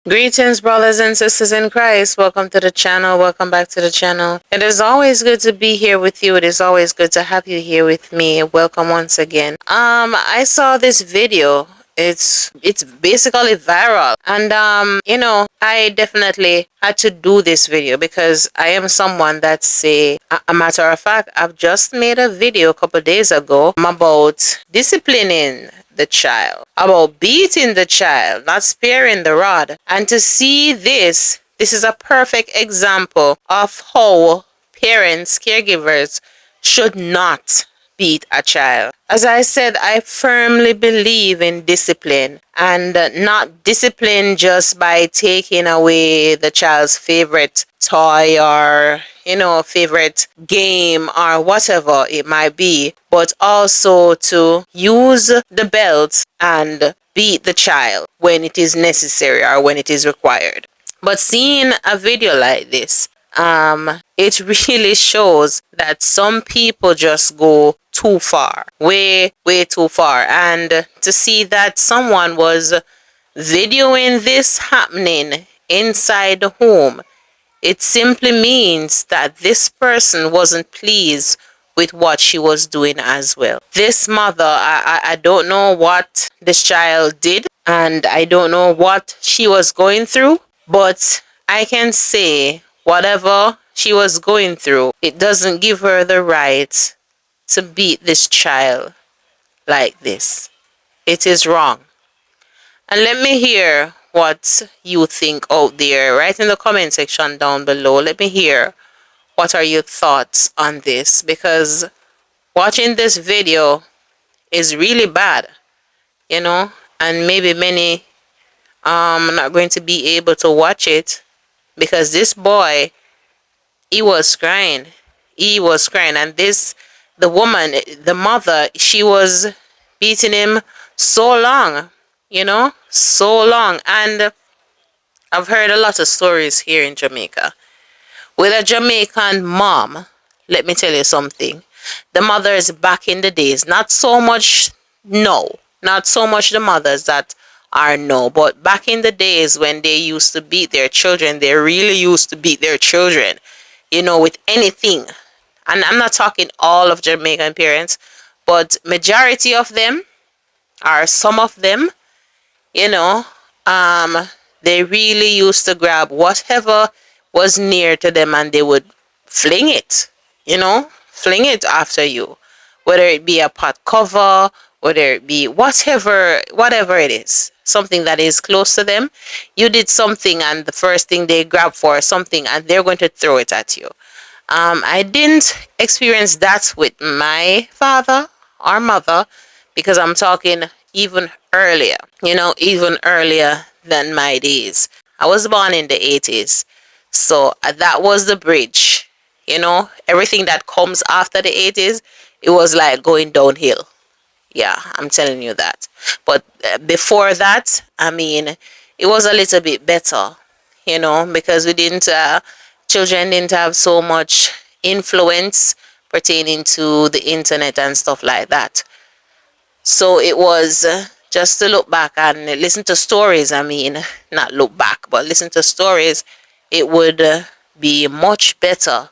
Greetings, brothers and sisters in Christ. Welcome to the channel. Welcome back to the channel. It is always good to be here with you. It is always good to have you here with me. Welcome once again. I saw this video. It's basically viral, and I definitely had to do this video because I am someone that's a matter of fact. I've just made a video a couple days ago about disciplining the child, about beating the child, not sparing the rod. And to see this is a perfect example of how parents, caregivers should not beat a child. As I said, I firmly believe in discipline, and not discipline just by taking away the child's favorite toy or favorite game or whatever it might be, but also to use the belt and beat the child when it is necessary or when it is required. But seeing a video like this, it really shows that some people just go too far, way too far. And to see that someone was videoing this happening inside the home, it simply means that this person wasn't pleased with what she was doing as well. This mother, I don't know what this child did, and I don't know what she was going through, but I can say whatever she was going through, it doesn't give her the right to beat this child like this. It is wrong. And let me hear what you think out there. Write in the comment section down below. Let me hear what are your thoughts on this, because watching this video is really bad, and maybe many not going to be able to watch it because this boy, he was crying. He was crying, and the woman, the mother, she was beating him so long, so long. And I've heard a lot of stories here in Jamaica with a Jamaican mom. Let me tell you something. The mothers back in the days, not so much no, not so much the mothers that are no, but back in the days when they used to beat their children, they really used to beat their children, with anything. And I'm not talking all of Jamaican parents, but majority of them, or some of them, you know, um, they really used to grab whatever was near to them and they would fling it, fling it after you, whether it be a pot cover, whether it be whatever it is, something that is close to them. You did something and the first thing they grab for is something and they're going to throw it at you. I didn't experience that with my father or mother because I'm talking even earlier, even earlier than my days. I was born in the 80s. So that was the bridge, everything that comes after the 80s, it was like going downhill. Yeah, I'm telling you that. But before that, I mean, it was a little bit better, because children didn't have so much influence pertaining to the internet and stuff like that. So it was just to look back and listen to stories. I mean, not look back, but listen to stories. It would be much better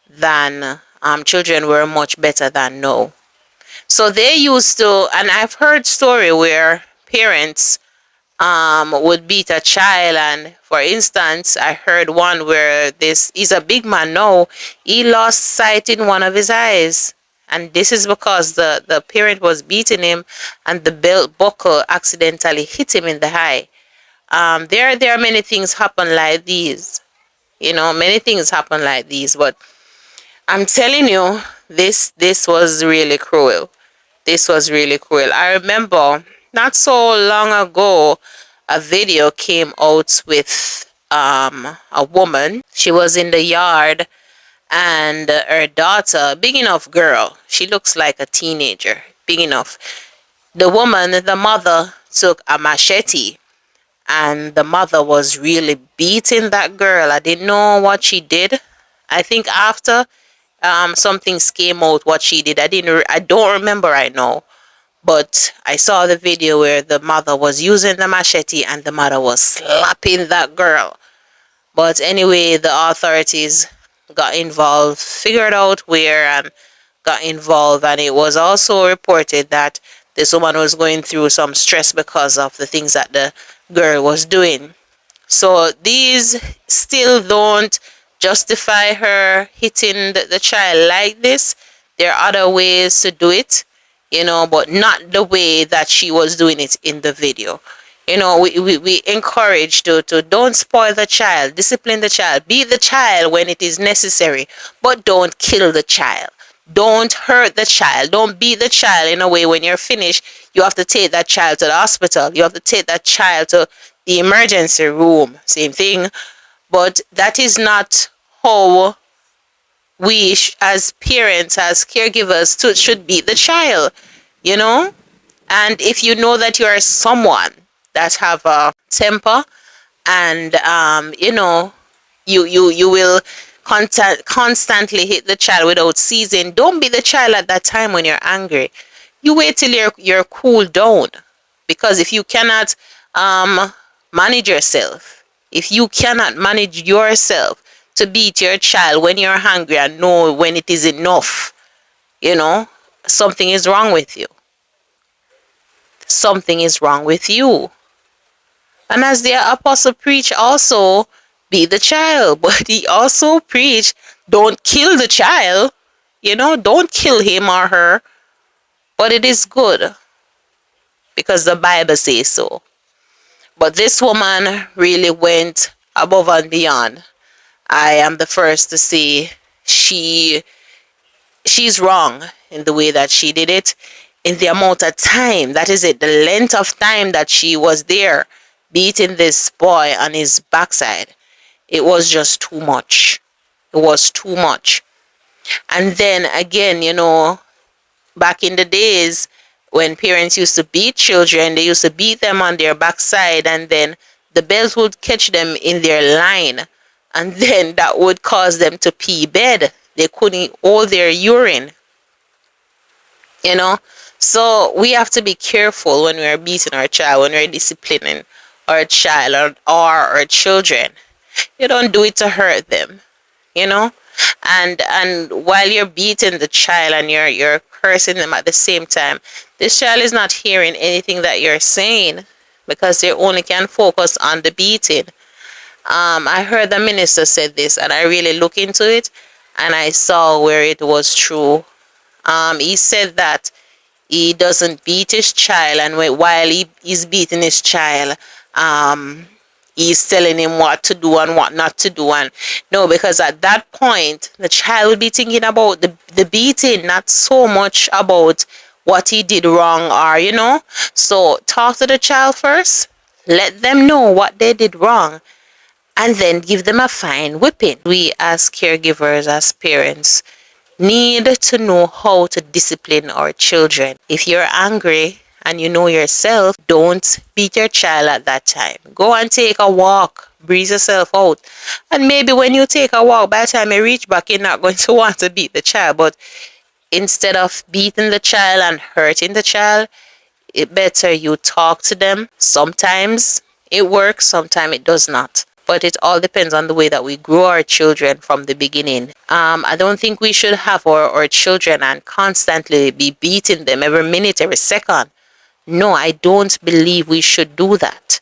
than children were much better than now. So they used to, and I've heard story where parents would beat a child. And for instance, I heard one where he's a big man now, he lost sight in one of his eyes, and this is because the parent was beating him and the belt buckle accidentally hit him in the eye. There are many things happen like these, many things happen like these, but I'm telling you, this was really cruel. This was really cruel. I remember not so long ago, a video came out with a woman. She was in the yard and her daughter, big enough girl. She looks like a teenager, big enough. The woman, the mother, took a machete and the mother was really beating that girl. I didn't know what she did. I think after some things came out what she did. I don't remember right now. But I saw the video where the mother was using the machete and the mother was slapping that girl. But anyway, the authorities got involved, figured out where, and got involved. And it was also reported that this woman was going through some stress because of the things that the girl was doing. So these still don't justify her hitting the child like this. There are other ways to do it, but not the way that she was doing it in the video. We encourage to don't spoil the child, discipline the child, beat the child when it is necessary, but don't kill the child. Don't hurt the child. Don't beat the child in a way when you're finished. You have to take that child to the hospital. You have to take that child to the emergency room. Same thing. But that is not how we, as parents, as caregivers, should beat the child. You know? And if you know that you are someone that have a temper, and you will constantly hit the child without ceasing, don't be the child at that time when you're angry. You wait till you're cool down. Because if you cannot manage yourself, if you cannot manage yourself to beat your child when you're hungry and know when it is enough, something is wrong with you. Something is wrong with you. And as the apostle preached also, be the child. But he also preached, don't kill the child. Don't kill him or her. But it is good, because the Bible says so. But this woman really went above and beyond. I am the first to say she's wrong in the way that she did it, in the amount of time, that is it, the length of time that she was there beating this boy on his backside. It was just too much. It was too much. And then again, back in the days when parents used to beat children, they used to beat them on their backside, and then the bells would catch them in their line, and then that would cause them to pee bed. They couldn't hold their urine. So we have to be careful when we're beating our child, when we're disciplining our child or our children. You don't do it to hurt them, and while you're beating the child and you're cursing them at the same time, this child is not hearing anything that you're saying, because they only can focus on the beating. I heard the minister said this, and I really looked into it, and I saw where it was true. He said that he doesn't beat his child, and while he's beating his child, he's telling him what to do and what not to do. And no, because at that point the child will be thinking about the beating, not so much about what he did wrong, or so talk to the child first, let them know what they did wrong, and then give them a fine whipping. We as caregivers, as parents, need to know how to discipline our children. If you're angry and you know yourself, don't beat your child at that time. Go and take a walk, breeze yourself out. And maybe when you take a walk, by the time you reach back, you're not going to want to beat the child. But instead of beating the child and hurting the child, it better you talk to them. Sometimes it works, sometimes it does not. But it all depends on the way that we grow our children from the beginning. I don't think we should have our children and constantly be beating them every minute, every second. No, I don't believe we should do that.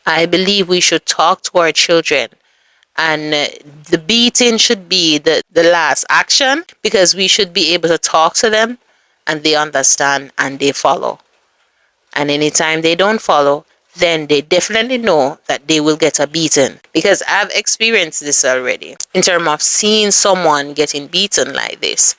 I believe we should talk to our children, and the beating should be the last action, because we should be able to talk to them and they understand and they follow. And anytime they don't follow, then they definitely know that they will get a beating. Because I've experienced this already, in terms of seeing someone getting beaten like this.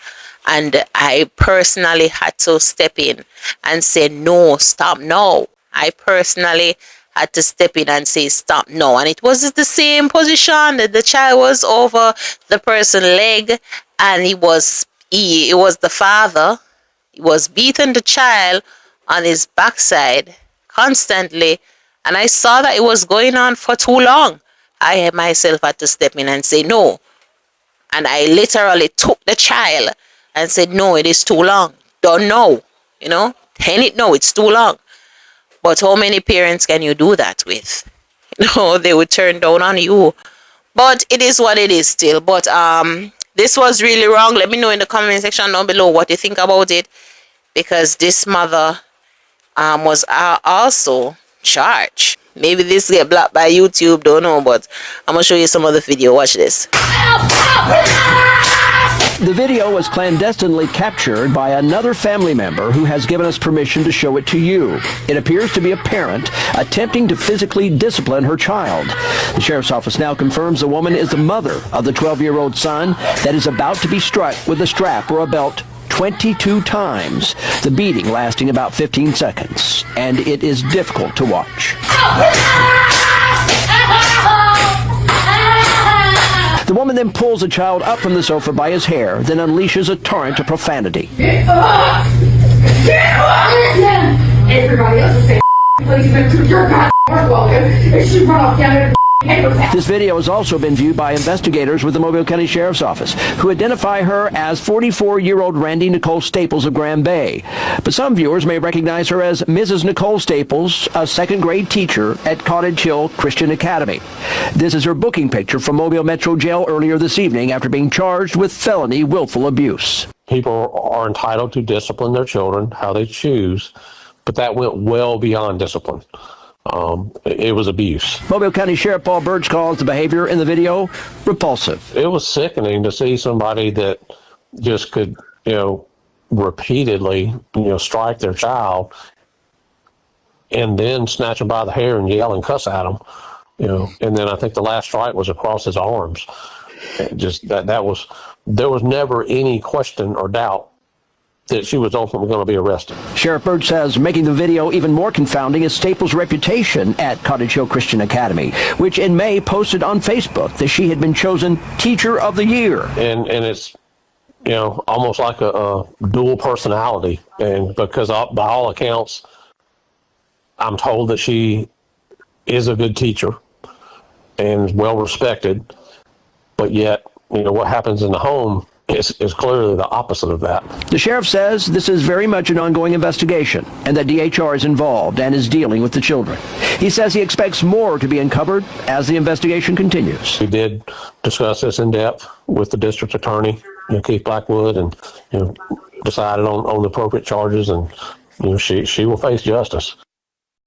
And I personally had to step in and say, no, stop, no. I personally had to step in and say, stop, no. And it was the same position, that the child was over the person's leg, and it was the father. He was beating the child on his backside constantly, and I saw that it was going on for too long. I myself had to step in and say no, and I literally took the child and said, no, it is too long, don't know, End it now, it's too long. But how many parents can you do that with? They would turn down on you. But it is what it is still. But this was really wrong. Let me know in the comment section down below what you think about it, because this mother was also charged. Maybe this get blocked by YouTube, don't know, but I'm gonna show you some other video. Watch this. The video was clandestinely captured by another family member who has given us permission to show it to you. It appears to be a parent attempting to physically discipline her child. The sheriff's office now confirms the woman is the mother of the 12-year-old son that is about to be struck with a strap or a belt 22 times, the beating lasting about 15 seconds, and it is difficult to watch. The woman then pulls the child up from the sofa by his hair, then unleashes a torrent of profanity. Everybody else is saying policeman to your God welcome, and she run off down there. This video has also been viewed by investigators with the Mobile County Sheriff's Office, who identify her as 44-year-old Randy Nicole Staples of Grand Bay. But some viewers may recognize her as Mrs. Nicole Staples, a second-grade teacher at Cottage Hill Christian Academy. This is her booking picture from Mobile Metro Jail earlier this evening after being charged with felony willful abuse. People are entitled to discipline their children how they choose, but that went well beyond discipline. It was abuse. Mobile County Sheriff Paul Birch calls the behavior in the video repulsive. It was sickening to see somebody that just could, repeatedly, strike their child and then snatch him by the hair and yell and cuss at him, and then I think the last strike was across his arms. Just there was never any question or doubt that she was ultimately going to be arrested. Sheriff Birch says making the video even more confounding is Staples' reputation at Cottage Hill Christian Academy, which in May posted on Facebook that she had been chosen Teacher of the Year. And it's, almost like a dual personality. And because by all accounts, I'm told that she is a good teacher and well respected, but yet, what happens in the home is clearly the opposite of that. The sheriff says this is very much an ongoing investigation and that DHR is involved and is dealing with the children. He says he expects more to be uncovered as the investigation continues. We did discuss this in depth with the district attorney, Keith Blackwood, and decided on the appropriate charges, and she will face justice.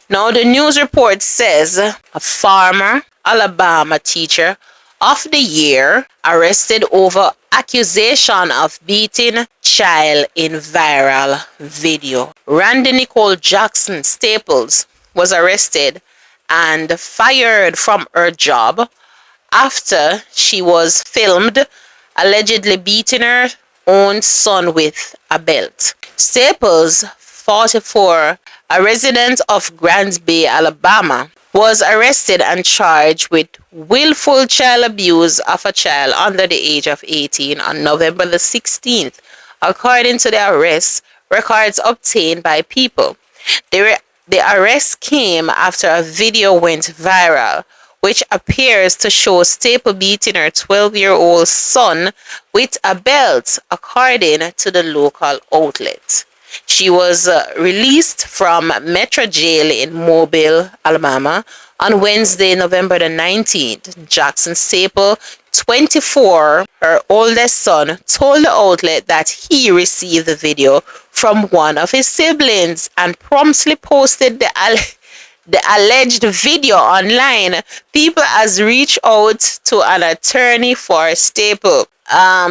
Now the news report says a former Alabama teacher of the year arrested over accusation of beating child in viral video. Randy Nicole Jackson Staples was arrested and fired from her job after she was filmed allegedly beating her own son with a belt. Staples, 44, a resident of Grand Bay, Alabama, was arrested and charged with willful child abuse of a child under the age of 18 on November the 16th, according to the arrest records obtained by People. The arrest came after a video went viral, which appears to show Staple beating her 12-year-old son with a belt, according to the local outlet. She was released from Metro Jail in Mobile, Alabama on Wednesday, November the 19th. Jackson Staple, 24, her oldest son, told the outlet that he received the video from one of his siblings and promptly posted the alleged video online. People has reached out to an attorney for Staple.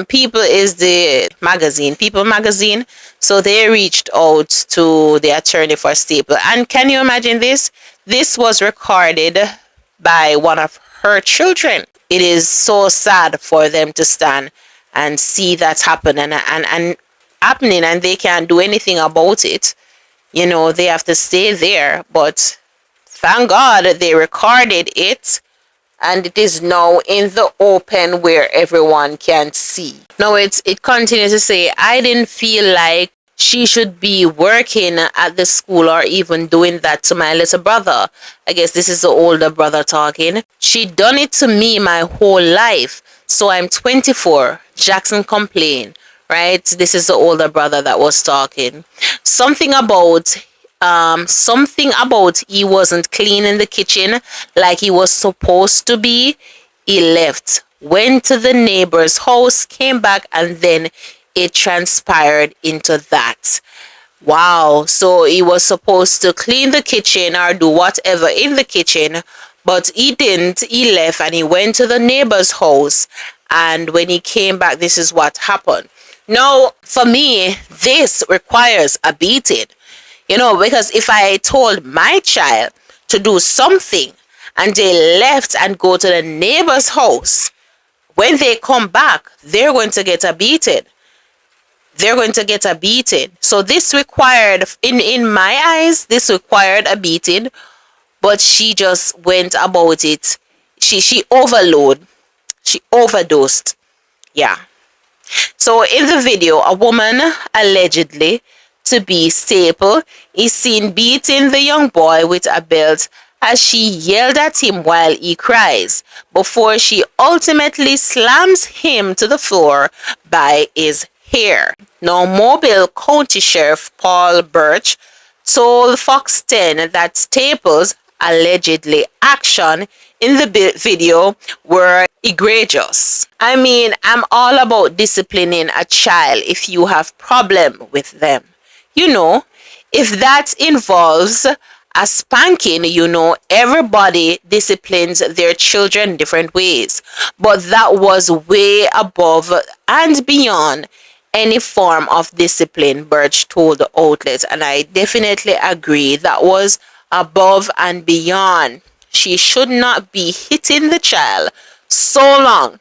People is the magazine, People magazine. So they reached out to the attorney for Staple. And can you imagine this? This was recorded by one of her children. It is so sad for them to stand and see that happen and happening, and they can't do anything about it. They have to stay there. But thank God they recorded it, and it is now in the open where everyone can see. Now it continues to say, I didn't feel like she should be working at the school or even doing that to my little brother. I guess this is the older brother talking. She done it to me my whole life. So I'm 24, Jackson complained, right? This is the older brother that was talking. Something about he wasn't clean in the kitchen like he was supposed to be. He left, went to the neighbor's house, came back, and then it transpired into that. Wow. So he was supposed to clean the kitchen or do whatever in the kitchen, but he didn't. He left and he went to the neighbor's house. And when he came back, this is what happened. Now, for me, this requires a beating. Because if I told my child to do something and they left and go to the neighbor's house, when they come back, they're going to get a beating. So this required, in my eyes, this required a beating, but she just went about it. She overdosed. Yeah. So in the video, a woman allegedly to be Staple is seen beating the young boy with a belt as she yelled at him while he cries, before she ultimately slams him to the floor by his hair. Now, Mobile County Sheriff Paul Birch told Fox 10 that Staples' allegedly action in the video were egregious. I mean, I'm all about disciplining a child if you have problem with them. If that involves a spanking, everybody disciplines their children different ways. But that was way above and beyond any form of discipline, Birch told the outlet, and I definitely agree. That was above and beyond. She should not be hitting the child so long,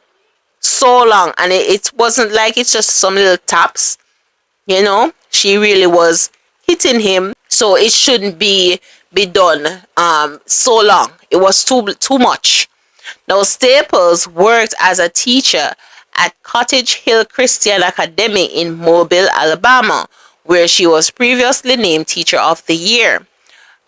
and it wasn't like it's just some little taps. She really was hitting him, so it shouldn't be done so long. It was too much. Now, Staples worked as a teacher at Cottage Hill Christian Academy in Mobile, Alabama, where she was previously named Teacher of the Year.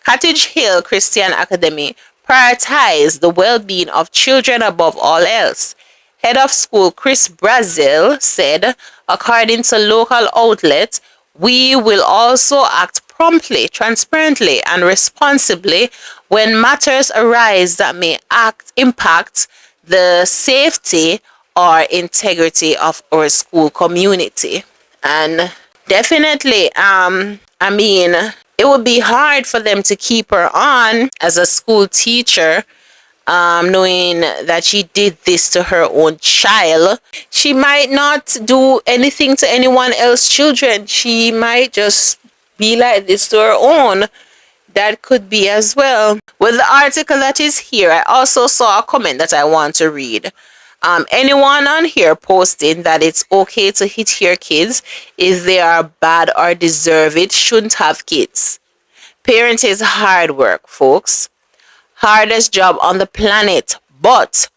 Cottage Hill Christian Academy prioritized the well-being of children above all else. Head of school Chris Brazil said, according to local outlets, we will also act promptly, transparently, and responsibly when matters arise that may impact the safety or integrity of our school community. And definitely, it would be hard for them to keep her on as a school teacher, knowing that she did this to her own child. She might not do anything to anyone else's children. She might just be like this to her own. That could be as well. With the article that is here, I also saw a comment that I want to read. Anyone on here posting that it's okay to hit your kids if they are bad or deserve it shouldn't have kids. Parenting is hard work, folks. Hardest job on the planet. But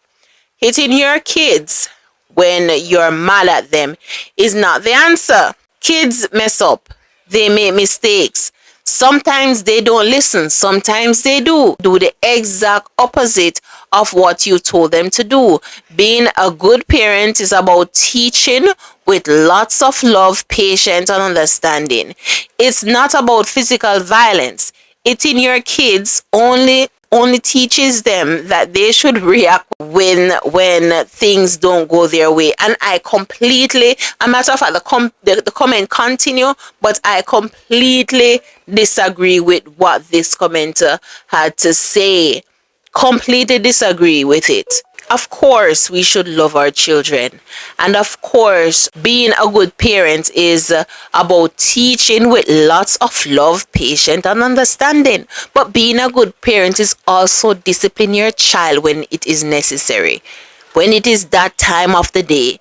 hitting your kids when you're mad at them is not the answer. Kids mess up. They make mistakes. Sometimes they don't listen. Sometimes they do the exact opposite of what you told them to do. Being a good parent is about teaching with lots of love, patience, and understanding. It's not about physical violence. Hitting your kids only teaches them that they should react when things don't go their way. And I completely, a matter of fact, the comment continue, but I completely disagree with what this commenter had to say. Completely disagree with it. Of course, we should love our children. And of course, being a good parent is about teaching with lots of love, patience, and understanding. But being a good parent is also discipline your child when it is necessary. When it is that time of the day,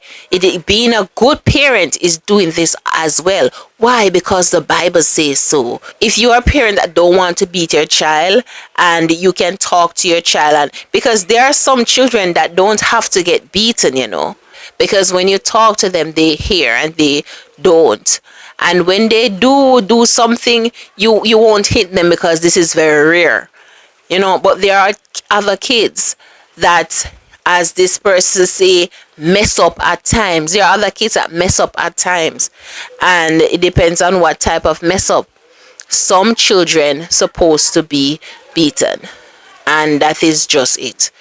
being a good parent is doing this as well. Why? Because the Bible says so. If you are a parent that don't want to beat your child, and you can talk to your child, because there are some children that don't have to get beaten, because when you talk to them, they hear and they don't. And when they do something, you won't hit them because this is very rare. But there are other kids that as this person say, mess up at times. There are other kids that mess up at times, and it depends on what type of mess up. Some children supposed to be beaten, and that is just it,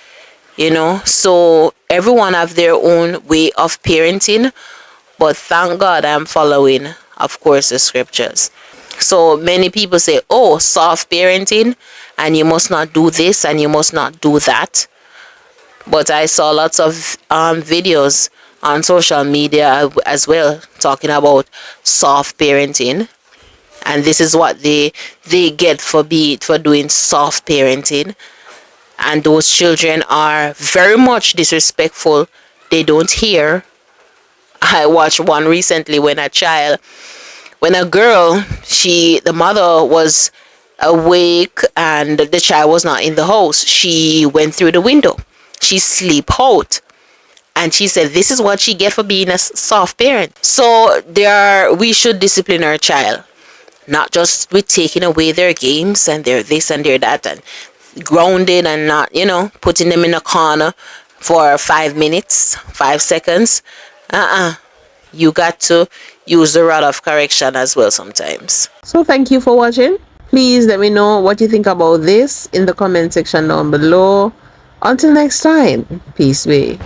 so everyone have their own way of parenting, but thank God I'm following, of course, the scriptures. So many people say, oh, soft parenting, and you must not do this and you must not do that. But I saw lots of videos on social media as well talking about soft parenting, and this is what they get for doing soft parenting. And those children are very much disrespectful. They don't hear. I watched one recently when a girl, the mother was awake and the child was not in the house. She went through the window. She sleep out. And she said this is what she get for being a soft parent. So we should discipline our child, not just with taking away their games and their this and their that, and grounded, and not putting them in a corner for 5 minutes, 5 seconds. You got to use the rod of correction as well sometimes. So thank you for watching. Please let me know what you think about this in the comment section down below. Until next time, peace be.